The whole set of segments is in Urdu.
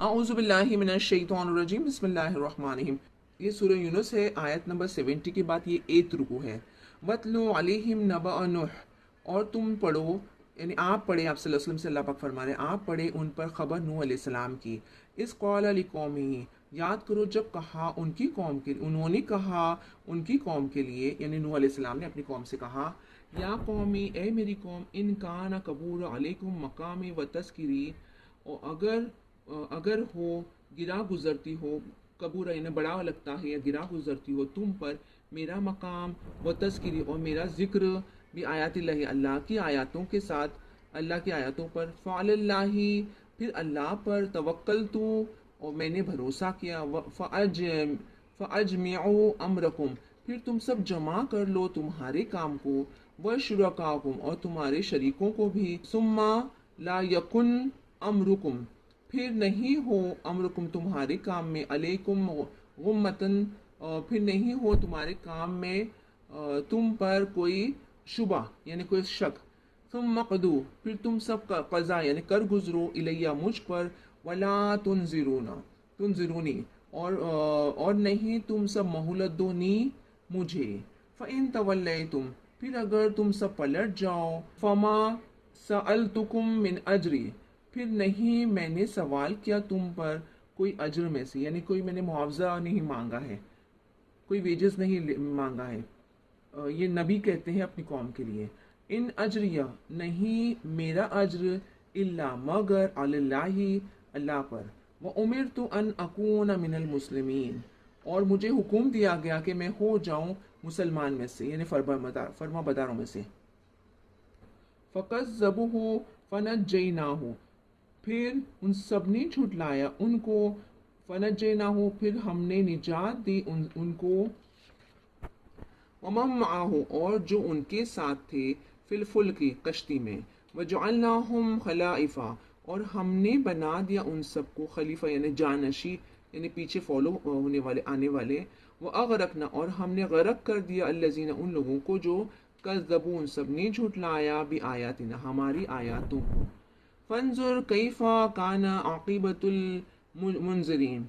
اعوذ باللہ من الشیطان الرجیم، بسم اللہ الرحمن الرحیم۔ یہ سورہ یونس ہے، آیت نمبر 70 کے بعد یہ 8 رکو ہے۔ وَاتْلُ عَلَيْهِمْ نَبَأَ نُوحٍ، اور تم پڑھو، یعنی آپ پڑھیں، آپ صلی اللہ علیہ وسلم سے اللہ پاک فرما رہے ہیں آپ پڑھیں ان پر خبر نوح علیہ السلام کی۔ اِذْ قَالَ لِقَوْمِهِ، یاد کرو جب کہا ان کی قوم کے، انہوں نے کہا ان کی قوم کے لیے، یعنی نوح علیہ السلام نے اپنی قوم سے کہا، یا قومی، اے میری قوم، ان کان کبور علیکم مقامی و تذکری، اور اگر ہو گرا گزرتی ہو، کبورہ یعنی بڑا لگتا ہے یا گرا گزرتی ہو تم پر میرا مقام و تذکری، اور میرا ذکر، بھی آیات اللہ، اللہ کی آیاتوں کے ساتھ، اللہ کی آیاتوں پر، فعل اللہ، پھر اللہ پر، توکل تو، اور میں نے بھروسہ کیا، فَأَجْمِعُوا أَمْرَكُمْ، پھر تم سب جمع کر لو تمہارے کام کو، وَشُرَكَاءَكُمْ، اور تمہارے شریکوں کو بھی، ثُمَّ لَا يَكُنْ أَمْرُكُمْ، پھر نہیں ہو امرکم تمہارے کام میں، علیکم غمتن، پھر نہیں ہو تمہارے کام میں تم پر کوئی شبہ یعنی کوئی شک، ثم قدو، پھر تم سب کا قضا یعنی کر گزرو، الیہ مجھ پر، ولا تنظرونی، اور نہیں تم سب مہلت دو نی مجھے، فَإِن تَوَلَّيْتُمْ، پھر اگر تم سب پلٹ جاؤ، فَمَا سَأَلْتُكُم مِّنْ أَجْرٍ، پھر نہیں میں نے سوال کیا تم پر کوئی اجر میں سے، یعنی کوئی میں نے معاوضہ نہیں مانگا ہے، کوئی ویجز نہیں مانگا ہے۔ یہ نبی کہتے ہیں اپنی قوم کے لیے، ان اجریہ، نہیں میرا اجر، الا مگر، علی اللہ، اللہ پر، وامرت ان اکون من المسلمین، اور مجھے حکم دیا گیا کہ میں ہو جاؤں مسلمان میں سے، یعنی فرما بداروں میں سے۔ فَكَذَّبُوهُ فَنَجَّيْنَاهُ، پھر ان سب نے جھٹلایا ان کو، فَنَجَّيْنَاهُ، پھر ہم نے نجات دی ان کو، وَمَن مَّعَهُ، اور جو ان کے ساتھ تھے، فِی الْفُلْکِ، کشتی میں، وَجَعَلْنَاهُمْ خَلَائِفَ، اور ہم نے بنا دیا ان سب کو خلیفہ یعنی جانشی، یعنی پیچھے فالو ہونے والے، آنے والے، وَأَغْرَقْنَا، اور ہم نے غرق کر دیا، الَّذِينَ، ان لوگوں کو جو، کذبوا، ان سب نے جھٹلایا، بِآیاتِنَا، ہماری آیاتوں کو، فانظر کیف کان عاقبۃ المنذرین،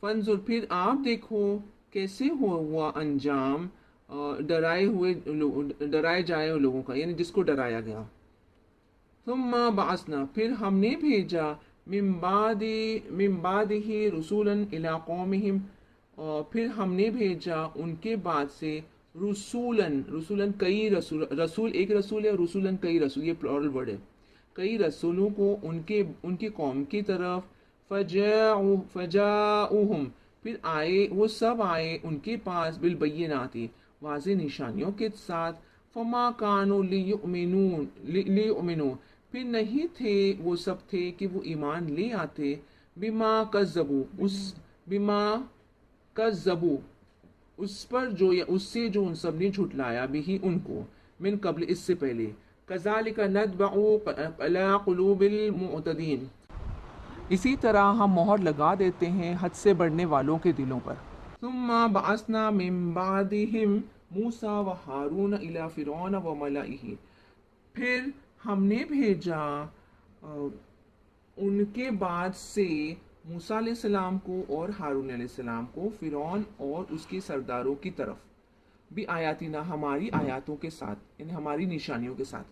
فانظر، پھر آپ دیکھو کیسے ہوا انجام ڈرائے جائے لوگوں کا، یعنی جس کو ڈرایا گیا۔ ثم بعثنا، پھر ہم نے بھیجا، من بعدہ رسولا الی قومہم، پھر ہم نے بھیجا ان کے بعد سے، رسولن کئی رسول ایک رسول ہے، رسولن کئی رسول، یہ پلورل ورڈ ہے، کئی رسولوں کو ان کی قوم کی طرف، فجاؤہم، پھر آئے وہ سب آئے ان کے پاس، بالبینات، واضح نشانیوں کے ساتھ، فما کانوا لیؤمنوا، پھر نہیں تھے وہ سب تھے کہ وہ ایمان لے آتے، بما کذبوا، اس پر جو یا اس سے جو ان سب نے جھٹلایا بھی ان کو، من قبل، اس سے پہلے، کذالک نطبع علی قلوب المعتدین، اسی طرح ہم مہر لگا دیتے ہیں حد سے بڑھنے والوں کے دلوں پر۔ ثم بعثنا من بعدہم موسیٰ و ہارون الی فرعون و ملئہ، پھر ہم نے بھیجا ان کے بعد سے موسیٰ علیہ السلام کو اور ہارون علیہ السلام کو، فرعون اور اس کے سرداروں کی طرف، بھی آیاتنا، ہماری آیاتوں کے ساتھ، یعنی ہماری نشانیوں کے ساتھ،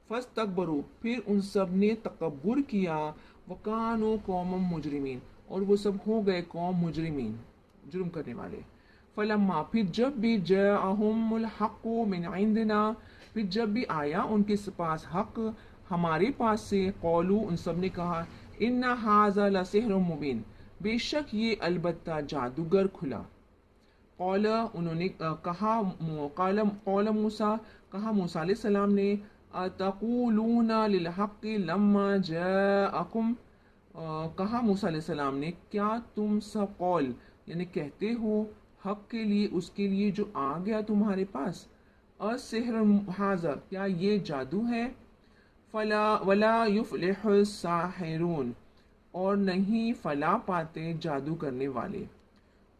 فاستکبروا، پھر ان سب نے تکبر کیا، وکانوا قوما مجرمین، اور وہ سب ہو گئے قوم مجرمین، جرم کرنے والے، فلما، پھر جب بھی، جاءہم الحق من عندنا، پھر جب بھی آیا ان کے پاس حق ہمارے پاس سے، قولوا، ان سب نے کہا، ان ھذا لسحر مبین، بے شک یہ البتہ جادوگر کھلا، قال، انہوں نے کہا، قال موسیٰ، کہا موسیٰ علیہ السلام نے، اتقولون للحق لما جاءکم، کہا موسیٰ علیہ السلام نے، کیا تم سب قول یعنی کہتے ہو حق کے لیے اس کے لیے جو آ گیا تمہارے پاس، السحر ھذا، کیا یہ جادو ہے، ولا یفلح الساحرون، اور نہیں فلاح پاتے جادو کرنے والے،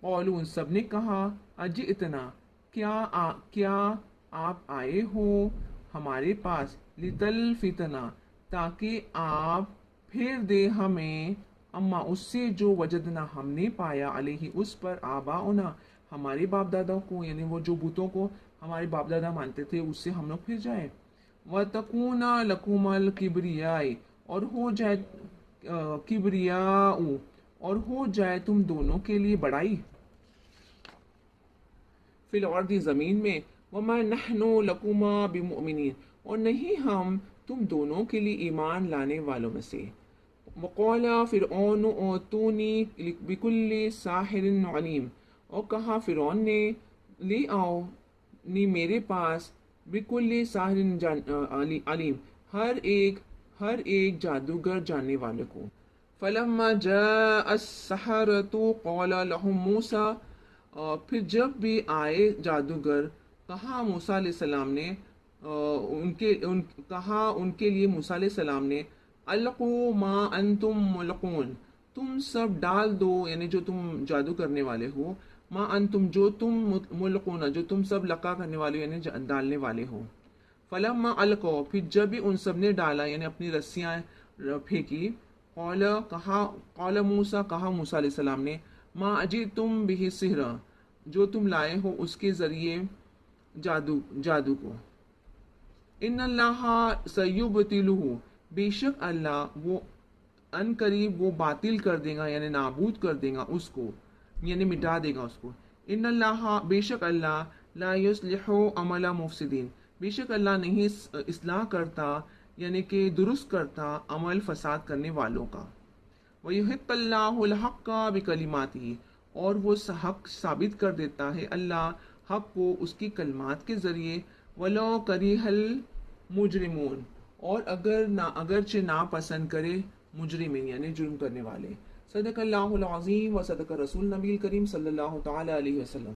قولوا، ان سب نے کہا، اجئتنا، کیا آپ آئے ہو ہمارے پاس، لتلفتنا، تاکہ آپ پھر دے ہمیں اما اس سے جو وجدنا ہم نے پایا علیہ اس پر آباؤنا ہمارے باپ دادا کو، یعنی وہ جو بتوں کو ہمارے باپ دادا مانتے تھے اس سے ہم لوگ پھر جائیں۔ وَتَكُونَ لَكُمَا الْكِبْرِيَاءُ اور ہو جائے کبریاء اور ہو جائے تم دونوں کے لیے بڑائی فی الارض زمین میں، وما نحن لکما بمؤمنین اور نہیں ہم تم دونوں کے لیے ایمان لانے والوں میں سے۔ وقال فرعون اوتونی بکل ساحر علیم اور کہا فرعون نے لے آؤ نی میرے پاس بکل ساحر علیم ہر ایک جادوگر جاننے والے کو۔ فلما جاء السحرة قال لهم موسى پھر جب بھی آئے جادوگر کہا موسیٰ علیہ السلام نے کہا ان کے لیے موسیٰ علیہ السلام نے القوا ما انتم ملقون تم سب ڈال دو، یعنی جو تم جادو کرنے والے ہو، ما انتم جو تم ملقون جو تم سب لقا کرنے والے ہو، یعنی ڈالنے والے ہو۔ فلما القوا پھر جب بھی ان سب نے ڈالا، یعنی اپنی رسیاں پھینکی، قال موسیٰ کہا موسیٰ علیہ السلام نے ما اجئتم بہ السحر جو تم لائے ہو اس کے ذریعے جادو کو۔ ان اللہ سیبطلہ بے شک اللہ وہ ان قریب وہ باطل کر دے گا، یعنی نابود کر دے گا اس کو، یعنی مٹا دے گا اس کو۔ ان اللہ بے شک اللہ لا یصلح عمل مفسدین بے شک اللہ نہیں اصلاح کرتا، یعنی کہ درست کرتا عمل فساد کرنے والوں کا۔ وَيُحِقُّ اللَّهُ الْحَقَّ بِكَلِمَاتِهِ اور وہ حق ثابت کر دیتا ہے اللہ حق کو اس کی کلمات کے ذریعے۔ وَلَوْ كَرِهَ الْمُجْرِمُونَ اور اگرچہ ناپسند کرے مجرمین، یعنی جرم کرنے والے۔ صدق اللہ العظیم و صدق رسول نبی کریم صلی اللہ تعالی علیہ وسلم۔